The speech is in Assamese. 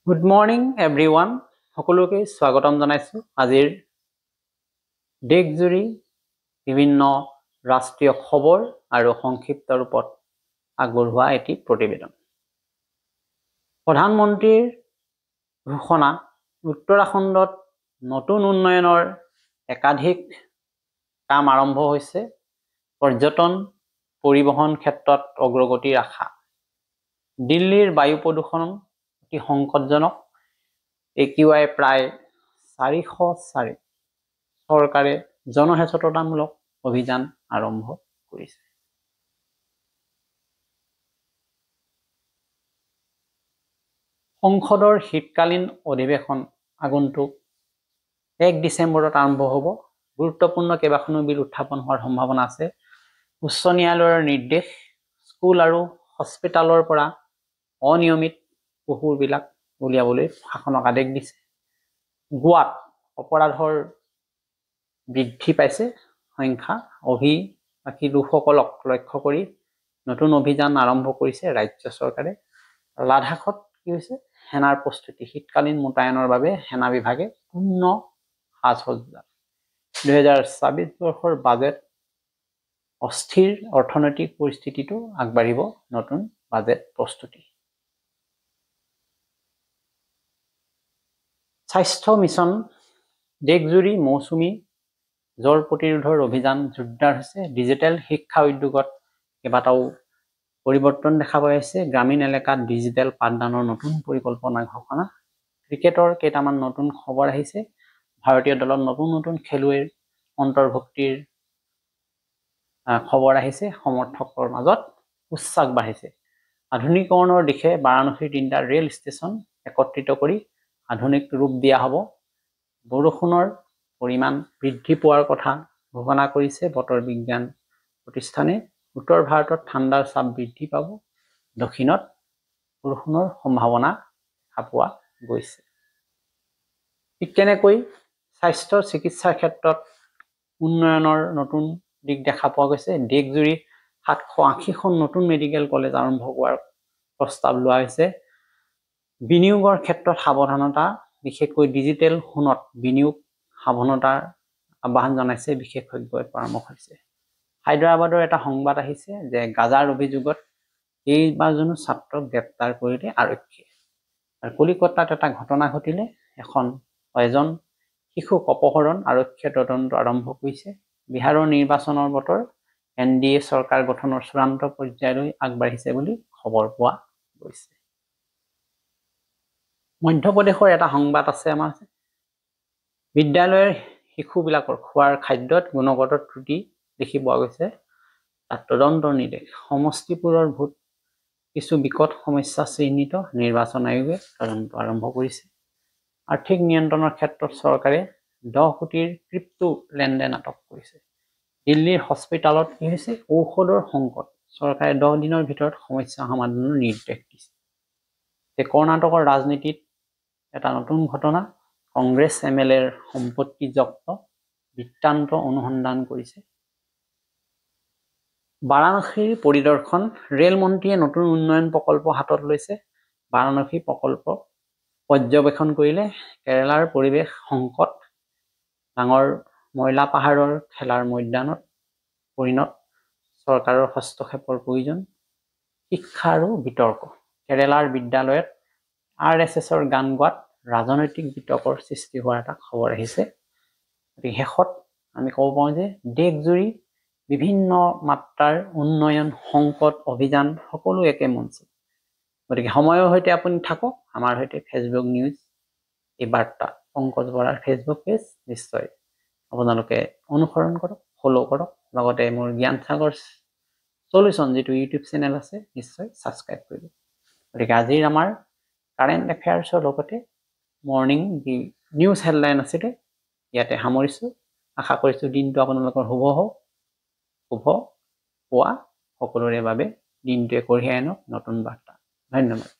গুড মৰ্নিং এভৰিৱান সকলোকে স্বাগতম জনাইছো আজিৰ দেশজুৰি বিভিন্ন ৰাষ্ট্ৰীয় খবৰ আৰু সংক্ষিপ্ত ৰূপত আগবঢ়োৱা এটি প্ৰতিবেদন প্ৰধানমন্ত্ৰীৰ ঘোষণা উত্তৰাখণ্ডত নতুন উন্নয়নৰ একাধিক কাম আৰম্ভ হৈছে পৰ্যটন পৰিবহন ক্ষেত্ৰত অগ্ৰগতিৰ আশা দিল্লীৰ বায়ু প্ৰদূষণ অতি সংকটজনক AQI প্ৰায় 404 চৰকাৰে জনসচেতনতামূলক অভিযান আৰম্ভ কৰিছে সংসদৰ শীতকালীন অধিৱেশন আগন্তুক 1 ডিচেম্বৰত আৰম্ভ হ'ব গুৰুত্বপূৰ্ণ কেইবাখনো বিল উত্থাপন হোৱাৰ সম্ভাৱনা আছে উচ্চ ন্যায়ালয়ৰ নিৰ্দেশ স্কুল আৰু হস্পিটালৰ পৰা অনিয়মিত পশুৰবিলাক উলিয়াবলৈ শাসনক আদেশ দিছে গোৱাত অপৰাধৰ বৃদ্ধি পাইছে সংখ্যা অভিবাসী লোকসকলক লক্ষ্য কৰি নতুন অভিযান আৰম্ভ কৰিছে ৰাজ্য চৰকাৰে লাডাখত কি হৈছে সেনাৰ প্ৰস্তুতি শীতকালীন মোতায়েনৰ বাবে সেনা বিভাগে পূৰ্ণ সাজসজ্জা 2024 বৰ্ষৰ বাজেট অস্থিৰ অৰ্থনৈতিক পৰিস্থিতিটো আগবাঢ়িব নতুন বাজেট প্ৰস্তুতি স্বাস্থ্য মিছন দেশজুৰি মৌচুমী জ্বৰ প্ৰতিৰোধৰ অভিযান জোৰদাৰ হৈছে ডিজিটেল শিক্ষা উদ্যোগত কেইবাটাও পৰিৱৰ্তন দেখা পাইছে গ্ৰামীণ এলেকাত ডিজিটেল পাঠদানৰ নতুন পৰিকল্পনা ঘোষণা ক্ৰিকেটৰ কেইটামান নতুন খবৰ আহিছে ভাৰতীয় দলত নতুন খেলুৱৈৰ অন্তৰ্ভুক্তিৰ খবৰ আহিছে সমৰ্থকৰ মাজত উৎসাহ বাঢ়িছে আধুনিকৰণৰ দিশে বাৰাণসীৰ 3টা ৰেল ষ্টেচন একত্ৰিত কৰি আধুনিক ৰূপ দিয়া হ'ব বৰষুণৰ পৰিমাণ বৃদ্ধি পোৱাৰ কথা ঘোষণা কৰিছে বতৰ বিজ্ঞান প্ৰতিষ্ঠানে উত্তৰ ভাৰতত ঠাণ্ডাৰ চাপ বৃদ্ধি পাব দক্ষিণত বৰষুণৰ সম্ভাৱনা পোৱা গৈছে ঠিক তেনেকৈ স্বাস্থ্য চিকিৎসাৰ ক্ষেত্ৰত উন্নয়নৰ নতুন দিশ দেখা পোৱা গৈছে দেশজুৰি 780খন নতুন মেডিকেল কলেজ আৰম্ভ হোৱাৰ প্ৰস্তাৱ লোৱা হৈছে বিনিয়োগৰ ক্ষেত্ৰত সাৱধানতা বিশেষকৈ ডিজিটেল সোণত বিনিয়োগ সাৱধানতাৰ আহ্বান জনাইছে বিশেষজ্ঞৰ পৰামৰ্শ হৈছে হায়দৰাবাদৰ এটা সংবাদ আহিছে যে গাজাৰ অভিযোগত কেইবাজনো ছাত্ৰক গ্ৰেপ্তাৰ কৰিলে আৰক্ষীয়ে আৰু কলিকতাত এটা ঘটনা ঘটিলে এজন শিশুক অপহৰণ আৰক্ষীয়ে তদন্ত আৰম্ভ কৰিছে বিহাৰৰ নিৰ্বাচনৰ বতৰ NDA চৰকাৰ গঠনৰ চূড়ান্ত পৰ্যায়লৈ আগবাঢ়িছে বুলি খবৰ পোৱা গৈছে মধ্যপ্ৰদেশৰ এটা সংবাদ আছে আমাৰ বিদ্যালয়ৰ শিশুবিলাকৰ খোৱাৰ খাদ্যত গুণগত ত্ৰুটি দেখি পোৱা গৈছে তাত তদন্তৰ নিৰ্দেশ সমষ্টিপুৰৰ ভোট কিছু বিকট সমস্যা চিহ্নিত নিৰ্বাচন আয়োগে তদন্ত আৰম্ভ কৰিছে আৰ্থিক নিয়ন্ত্ৰণৰ ক্ষেত্ৰত চৰকাৰে 10 কোটিৰ ক্ৰিপ্টো লেনদেন আটক কৰিছে দিল্লীৰ হস্পিটালত কি হৈছে ঔষধৰ সংকট চৰকাৰে 10 দিনৰ ভিতৰত সমস্যা সমাধানৰ নিৰ্দেশ দিছে কৰ্ণাটকৰ ৰাজনীতিত এটা নতুন ঘটনা কংগ্ৰেছ MLAৰ সম্পত্তি জব্দ বৃত্তান্ত অনুসন্ধান কৰিছে বাৰাণসীৰ পৰিদৰ্শন ৰেল মন্ত্ৰীয়ে নতুন উন্নয়ন প্ৰকল্প হাতত লৈছে বাৰাণসী প্ৰকল্প পৰ্যবেক্ষণ কৰিলে কেৰালাৰ পৰিৱেশ সংকট ডাঙৰ ময়লা পাহাৰৰ খেলাৰ ময়দানত পৰিণত চৰকাৰৰ হস্তক্ষেপৰ প্ৰয়োজন শিক্ষা আৰু বিতৰ্ক কেৰালাৰ বিদ্যালয়ত RSSৰ গান গোৱাত ৰাজনৈতিক বিতৰ্কৰ সৃষ্টি হোৱাৰ এটা খবৰ আহিছে শেষত আমি ক'ব পাৰোঁ যে দেশজুৰি বিভিন্ন মাত্ৰাৰ উন্নয়ন সংকট অভিযান সকলো একে মঞ্চ গতিকে সময়ৰ সৈতে আপুনি থাকক আমাৰ সৈতে ফেচবুক নিউজ এই বাৰ্তা পংকজ বৰাৰ ফেচবুক পেজ নিশ্চয় আপোনালোকে অনুসৰণ কৰক ফলো কৰক লগতে মোৰ জ্ঞান সাগৰ সলিউশন যেটো ইউটিউব চেনেল আছে নিশ্চয় সাবস্ক্ৰাইব কৰিব গতিকে আজিৰ আমাৰ কাৰেণ্ট এফেয়াৰ্ছৰ লগতে মৰ্নিং নিউজ হেডলাইন আছে ইয়াতে সামৰিছো আশা কৰিছো দিনটো আপোনালোকৰ শুভ হওক শুভ পোৱা সকলোৰে বাবে দিনটোৱে কঢ়িয়াই আনক নতুন বাৰ্তা ধন্যবাদ